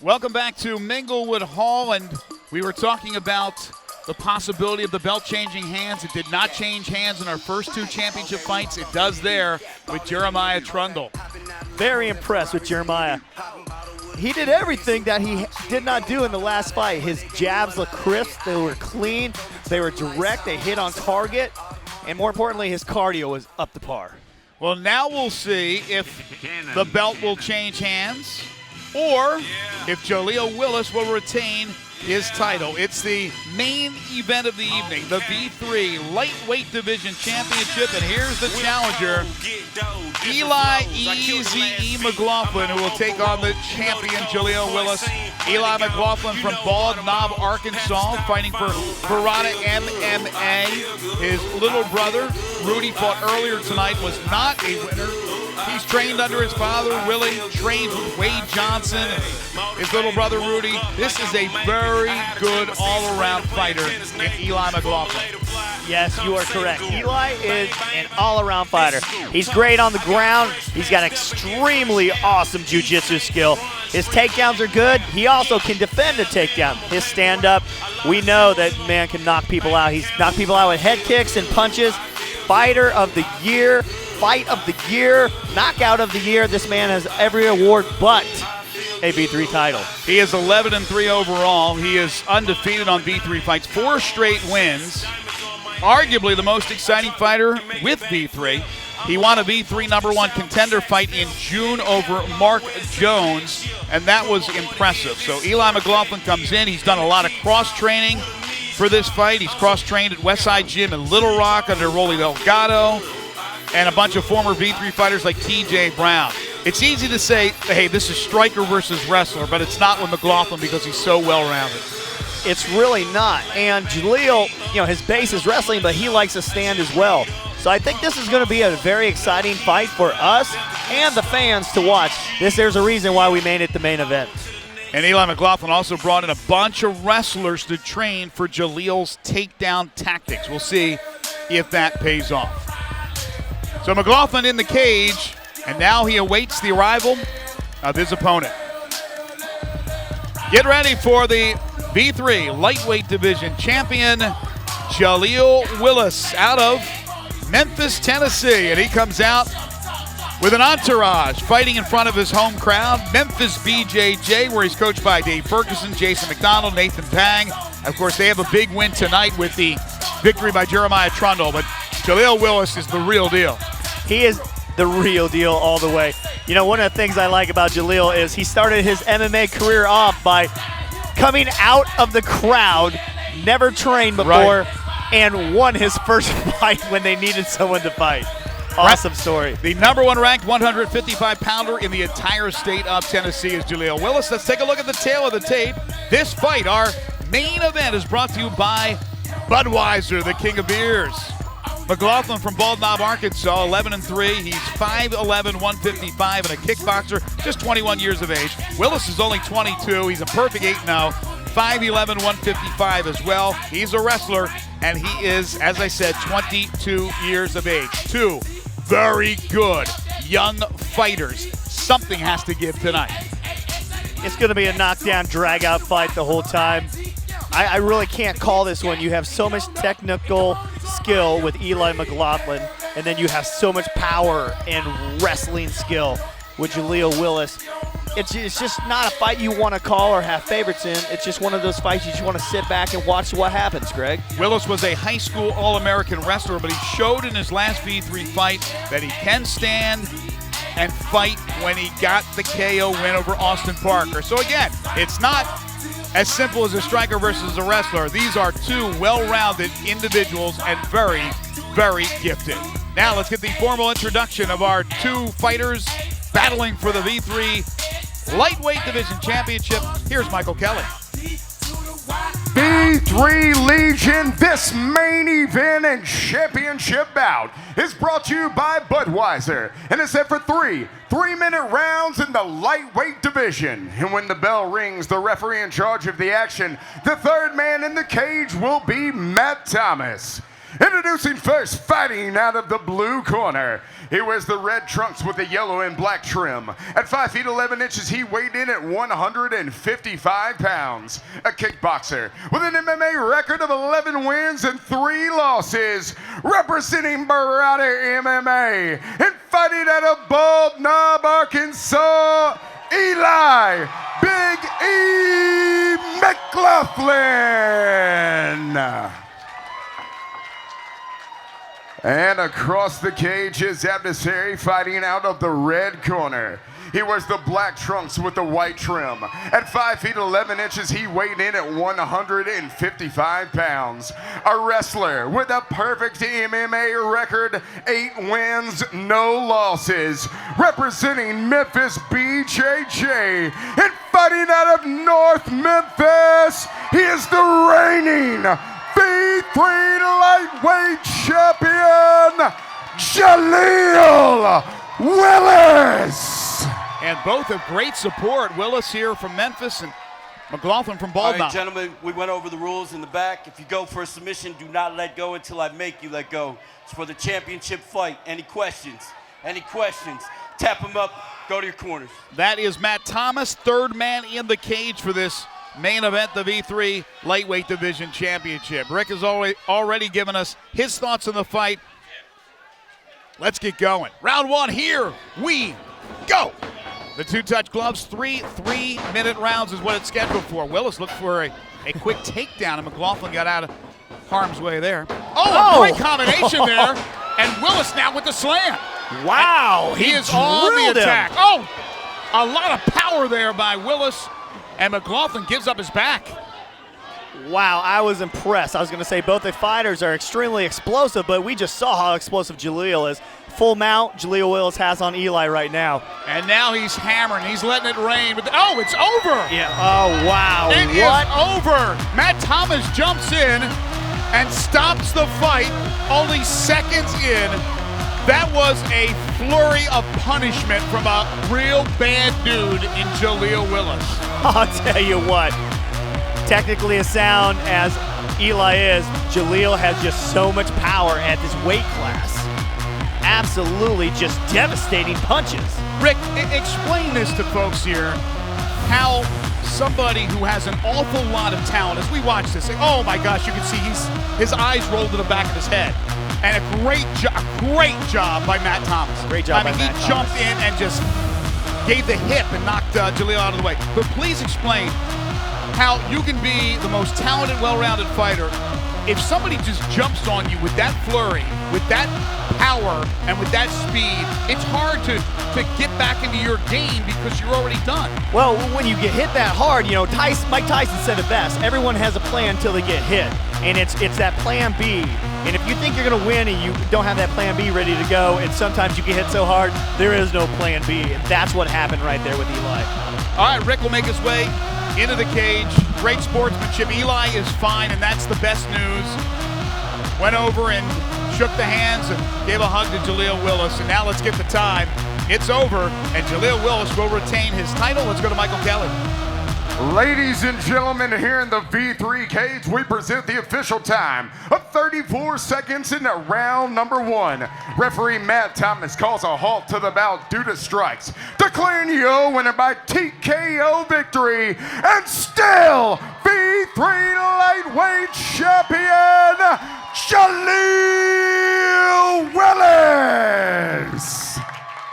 Welcome back to Minglewood Hall, and we were talking about the possibility of the belt changing hands. It did not change hands in our first two championship fights. It does there with Jeremiah Trundle. Very impressed with Jeremiah. He did everything that he did not do in the last fight. His jabs looked crisp, they were clean, they were direct, they hit on target, and more importantly, his cardio was up to par. Well, now we'll see if the belt will change hands or if Jaleel WIllis will retain his title. It's the main event of the evening, the V3 Lightweight Division Championship, and here's the challenger, Eli "Easy" McGlothlin, who will take on the champion Jaleel WIllis. Eli McGlothlin from Bald Knob, Arkansas, fighting for Verada MMA. His little brother, Rudy, fought earlier tonight, was not a winner. He's trained under his father, Willie, trained with Wade Johnson, and his little brother, Rudy. This is a very good all-around fighter in Eli McGlothlin. Yes, you are correct. Eli is an all-around fighter. He's great on the ground. He's got extremely awesome jiu-jitsu skill. His takedowns are good. He also can defend a takedown. His stand-up, we know that man can knock people out. He's knocked people out with head kicks and punches. Fighter of the year, fight of the year, knockout of the year. This man has every award but a V3 title. He is 11-3 overall. He is undefeated on V3 fights, 4 straight wins. Arguably the most exciting fighter with V3. He won a V3 #1 contender fight in June over Mark Jones, and that was impressive. So Eli McGlothlin comes in. He's done a lot of cross-training for this fight. He's cross-trained at Westside Gym in Little Rock under Rolly Delgado and a bunch of former V3 fighters like TJ Brown. It's easy to say, hey, this is striker versus wrestler, but it's not with McGlothlin because he's so well-rounded. It's really not. And Jaleel, his base is wrestling, but he likes to stand as well. So I think this is going to be a very exciting fight for us and the fans to watch. There's a reason why we made it the main event. And Eli McGlothlin also brought in a bunch of wrestlers to train for Jaleel's takedown tactics. We'll see if that pays off. So McGlothlin in the cage, and now he awaits the arrival of his opponent. Get ready for the V3 Lightweight Division champion, Jaleel WIllis, out of Memphis, Tennessee. And he comes out with an entourage, fighting in front of his home crowd, Memphis BJJ, where he's coached by Dave Ferguson, Jason McDonald, Nathan Pang. Of course, they have a big win tonight with the victory by Jeremiah Trundle, but Jaleel WIllis is the real deal. He is the real deal all the way. One of the things I like about Jaleel is he started his MMA career off by coming out of the crowd, never trained before, and won his first fight when they needed someone to fight. Awesome story. The #1 ranked 155-pounder in the entire state of Tennessee is Jaleel WIllis. Let's take a look at the tail of the tape. This fight, our main event, is brought to you by Budweiser, the king of beers. McGlothlin from Bald Knob, Arkansas, 11-3. He's 5'11", 155, and a kickboxer, just 21 years of age. WIllis is only 22. He's a perfect 8-0, 5'11", 155 as well. He's a wrestler, and he is, as I said, 22 years of age. Two very good young fighters. Something has to give tonight. It's going to be a knockdown, drag-out fight the whole time. I really can't call this one. You have so much technical skill with Eli McGlothlin, and then you have so much power and wrestling skill with Jaleel WIllis. It's just not a fight you want to call or have favorites in. It's just one of those fights you just want to sit back and watch what happens, Greg. WIllis was a high school All-American wrestler, but he showed in his last V3 fight that he can stand and fight when he got the KO win over Austin Parker. So again, it's not as simple as a striker versus a wrestler. These are two well-rounded individuals and very, very gifted. Now let's get the formal introduction of our two fighters battling for the V3 Lightweight Division Championship. Here's Michael Kelly. V3 Legion, this main event and championship bout is brought to you by Budweiser and is set for three-minute rounds in the lightweight division. And when the bell rings, the referee in charge of the action, the third man in the cage, will be Matt Thomas. Introducing first, fighting out of the blue corner, He wears the red trunks with the yellow and black trim. At 5 feet 11 inches, he weighed in at 155 pounds. A kickboxer with an MMA record of 11 wins and 3 losses. Representing Barada MMA and fighting out of Bald Knob, Arkansas, Eli Big E McGlothlin. And across the cage, his adversary fighting out of the red corner. He wears the black trunks with the white trim. At 5 feet 11 inches, he weighed in at 155 pounds. A wrestler with a perfect MMA record, 8 wins, no losses. Representing Memphis BJJ and fighting out of North Memphis, he is the reigning V3 lightweight champion, Jaleel WIllis. And both have great support. Willis here from Memphis and McGlothlin from Bald Knob. All right, gentlemen, we went over the rules in the back. If you go for a submission, do not let go until I make you let go. It's for the championship fight. Any questions? Any questions? Tap them up. Go to your corners. That is Matt Thomas, third man in the cage for this main event, the V3 Lightweight Division Championship. Rick has already given us his thoughts on the fight. Let's get going. Round 1, here we go. The two-touch gloves, 3 3-minute rounds is what it's scheduled for. Willis looked for a quick takedown, and McGlothlin got out of harm's way there. Oh, a great combination there. And Willis now with the slam. Wow, he is on the attack. Oh, a lot of power there by Willis. And McGlothlin gives up his back. Wow, I was impressed. I was going to say both the fighters are extremely explosive, but we just saw how explosive Jaleel is. Full mount, Jaleel WIllis has on Eli right now. And now he's hammering. He's letting it rain. But oh, it's over. Yeah. Oh, wow. It is over. Matt Thomas jumps in and stops the fight only seconds in. That was a flurry of punishment from a real bad dude in Jaleel WIllis. I'll tell you what, technically as sound as Eli is, Jaleel has just so much power at this weight class. Absolutely just devastating punches. Rick, explain this to folks here, how somebody who has an awful lot of talent, as we watch this, say, oh my gosh, you can see his eyes rolled to the back of his head. And a great job by Matt Thomas. Great job by Matt Thomas. He jumped in and just gave the hip and knocked Jaleel out of the way. But please explain how you can be the most talented, well-rounded fighter. If somebody just jumps on you with that flurry, with that power, and with that speed, it's hard to get back into your game because you're already done. Well, when you get hit that hard, you know, Mike Tyson said it best. Everyone has a plan until they get hit. And it's that plan B. And if you think you're going to win and you don't have that plan B ready to go, and sometimes you get hit so hard, there is no plan B. And that's what happened right there with Eli. All right, Rick will make his way into the cage. Great sportsmanship. Eli is fine, and that's the best news. Went over and shook the hands and gave a hug to Jaleel WIllis. And now let's get the time. It's over, and Jaleel WIllis will retain his title. Let's go to Michael Kelly. Ladies and gentlemen, here in the V3 cage, we present the official time of 34 seconds in round number 1. Referee Matt Thomas calls a halt to the bout due to strikes, declaring the winner by TKO victory, and still V3 lightweight champion, Jaleel WIllis.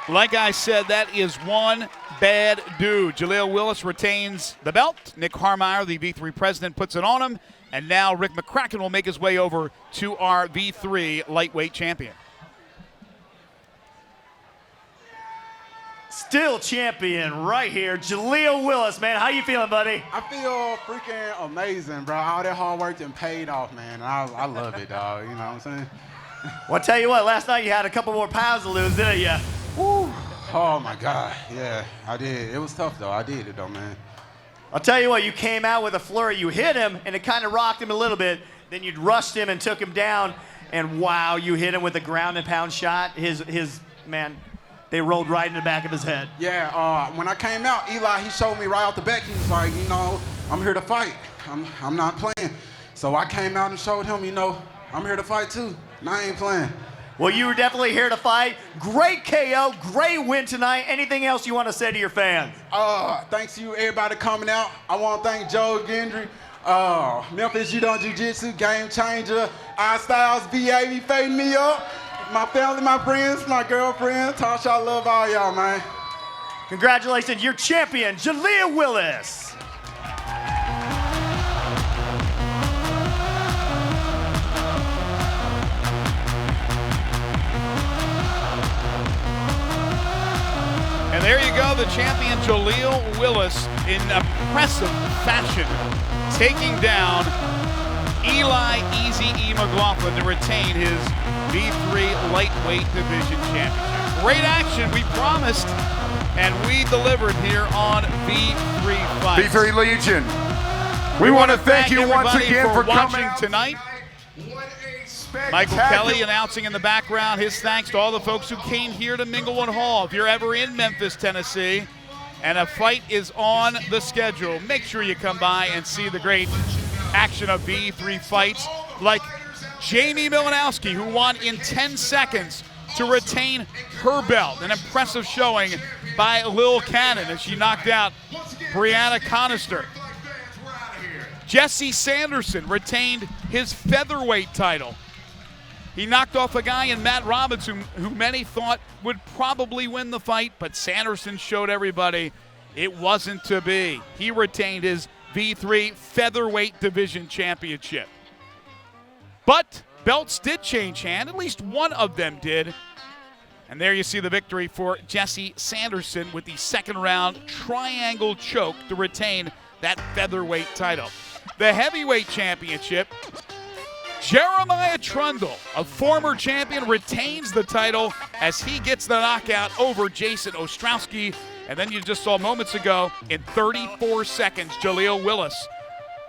Like I said, that is one bad dude. Jaleel WIllis retains the belt. Nick Harmeyer, the V3 president, puts it on him. And now Rick McCracken will make his way over to our V3 lightweight champion. Still champion right here, Jaleel WIllis, man. How you feeling, buddy? I feel freaking amazing, bro. All that hard work done paid off, man. I love it, dog. You know what I'm saying? Well, I'll tell you what, last night you had a couple more pounds to lose, didn't you? Woo. Oh, my God. Yeah, I did. It was tough, though. I did it, though, man. I'll tell you what, you came out with a flurry. You hit him, and it kind of rocked him a little bit. Then you rushed him and took him down, and wow, you hit him with a ground and pound shot. Man, they rolled right in the back of his head. Yeah, when I came out, Eli, he showed me right off the back. He was like, you know, I'm here to fight. I'm not playing. So I came out and showed him, you know, I'm here to fight, too, and I ain't playing. Well, you were definitely here to fight. Great KO, great win tonight. Anything else you want to say to your fans? Thanks to you, everybody coming out. I want to thank Joe Gendry, Memphis Jiu-Jitsu, Game Changer, iStyles, VA, fading me up. My family, my friends, my girlfriend. Tasha, I love all y'all, man. Congratulations, your champion, Jaleel WIllis. And there you go, the champion Jaleel WIllis in impressive fashion, taking down Eli "Easy" McGlothlin to retain his V3 lightweight division championship. Great action, we promised, and we delivered here on V3 Fights. V3 Legion. We want to thank you once everybody again for watching coming out tonight. What a Michael spectacular- Kelly announcing in the background his thanks to all the folks who came here to Minglewood Hall. If you're ever in Memphis, Tennessee, and a fight is on the schedule, make sure you come by and see the great action of V3 Fights, like Jamie Milanowski, who won in 10 seconds to retain her belt. An impressive showing by Lil Cannon as she knocked out Brianna Conister. Jesse Sanderson retained his featherweight title. He knocked off a guy in Matt Robbins who many thought would probably win the fight, but Sanderson showed everybody it wasn't to be. He retained his V3 featherweight division championship. But belts did change hand, at least one of them did. And there you see the victory for Jesse Sanderson with the second round triangle choke to retain that featherweight title. The heavyweight championship, Jeremiah Trundle, a former champion, retains the title as he gets the knockout over Jason Ostrowski. And then you just saw moments ago, in 34 seconds, Jaleel WIllis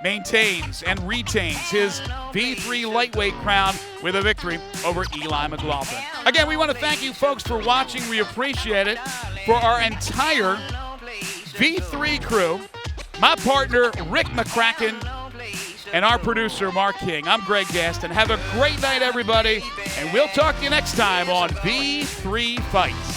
maintains and retains his V3 lightweight crown with a victory over Eli McGlothlin. Again, we want to thank you folks for watching. We appreciate it. For our entire V3 crew, my partner Rick McCracken, and our producer Mark King, I'm Greg Gaston. Have a great night, everybody, and we'll talk to you next time on V3 Fights.